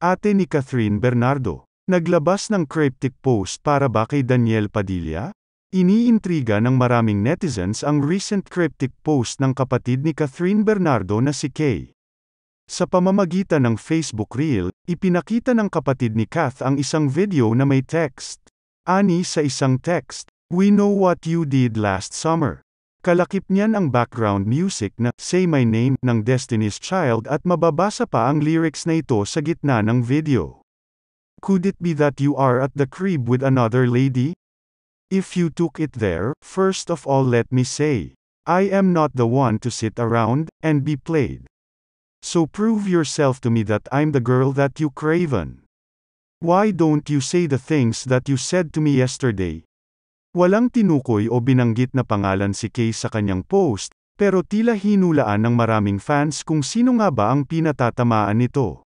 Ate ni Catherine Bernardo, naglabas ng cryptic post para ba kay Daniel Padilla? Iniintriga ng maraming netizens ang recent cryptic post ng kapatid ni Catherine Bernardo na si Kay. Sa pamamagitan ng Facebook Reel, ipinakita ng kapatid ni Kath ang isang video na may text. Ani sa isang text, "We know what you did last summer." Kalakip niyan ang background music na "Say My Name" ng Destiny's Child at mababasa pa ang lyrics na ito sa gitna ng video. Could it be that you are at the crib with another lady? If you took it there, first of all let me say, I am not the one to sit around and be played. So prove yourself to me that I'm the girl that you craven. Why don't you say the things that you said to me yesterday? Walang tinukoy o binanggit na pangalan si Kay sa kanyang post, pero tila hinulaan ng maraming fans kung sino nga ba ang pinatatamaan nito.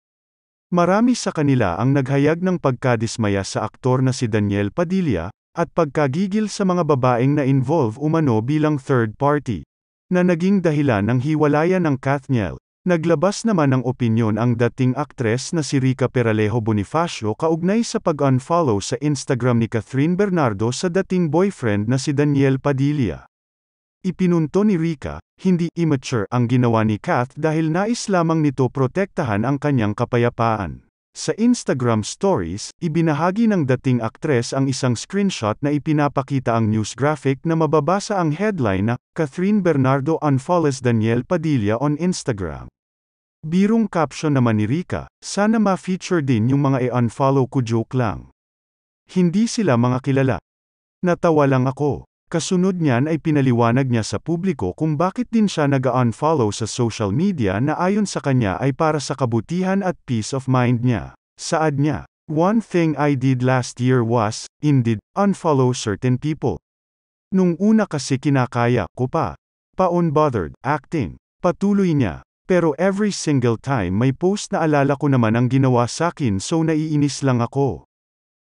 Marami sa kanila ang naghayag ng pagkadismaya sa aktor na si Daniel Padilla, at pagkagigil sa mga babaeng na involve umano bilang third party, na naging dahilan ng hiwalayan ng Kathniel. Naglabas naman ng opinyon ang dating aktres na si Rica Peralejo Bonifacio kaugnay sa pag-unfollow sa Instagram ni Catherine Bernardo sa dating boyfriend na si Daniel Padilla. Ipinunto ni Rica, hindi immature ang ginawa ni Kath dahil nais lamang nito protektahan ang kanyang kapayapaan. Sa Instagram stories, ibinahagi ng dating aktres ang isang screenshot na ipinapakita ang news graphic na mababasa ang headline na, "Catherine Bernardo unfollows Daniel Padilla on Instagram." Birong caption naman ni Rica, "Sana ma-feature din yung mga i-unfollow ko, joke lang. Hindi sila mga kilala. Natawa lang ako." Kasunod niyan ay pinaliwanag niya sa publiko kung bakit din siya nag-unfollow sa social media na ayon sa kanya ay para sa kabutihan at peace of mind niya. Saad niya, "One thing I did last year was, indeed, unfollow certain people. Nung una kasi kinakaya ko pa. Pa-unbothered, acting." Patuloy niya, "Pero every single time may post na alala ko naman ang ginawa sakin so naiinis lang ako.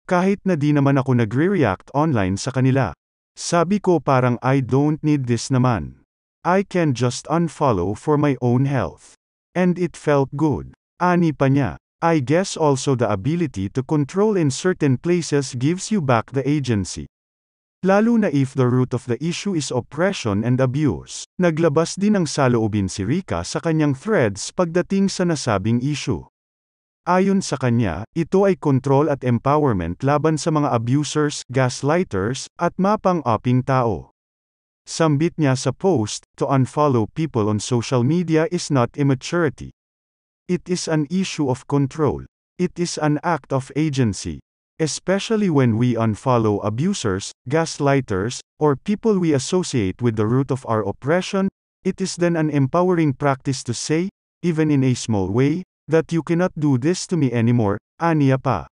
Kahit na di naman ako nagre-react online sa kanila. Sabi ko parang I don't need this naman. I can just unfollow for my own health. And it felt good." Ani pa niya, "I guess also the ability to control in certain places gives you back the agency. Lalo na if the root of the issue is oppression and abuse." Naglabas din ng saloobin si Rica sa kanyang threads pagdating sa nasabing issue. Ayon sa kanya, ito ay control at empowerment laban sa mga abusers, gaslighters, at mapang-upping tao. Sambit niya sa post, to unfollow people on social media is not immaturity. It is an issue of control. It is an act of agency. Especially when we unfollow abusers, gaslighters, or people we associate with the root of our oppression, it is then an empowering practice to say, even in a small way, that you cannot do this to me anymore, aniya pa.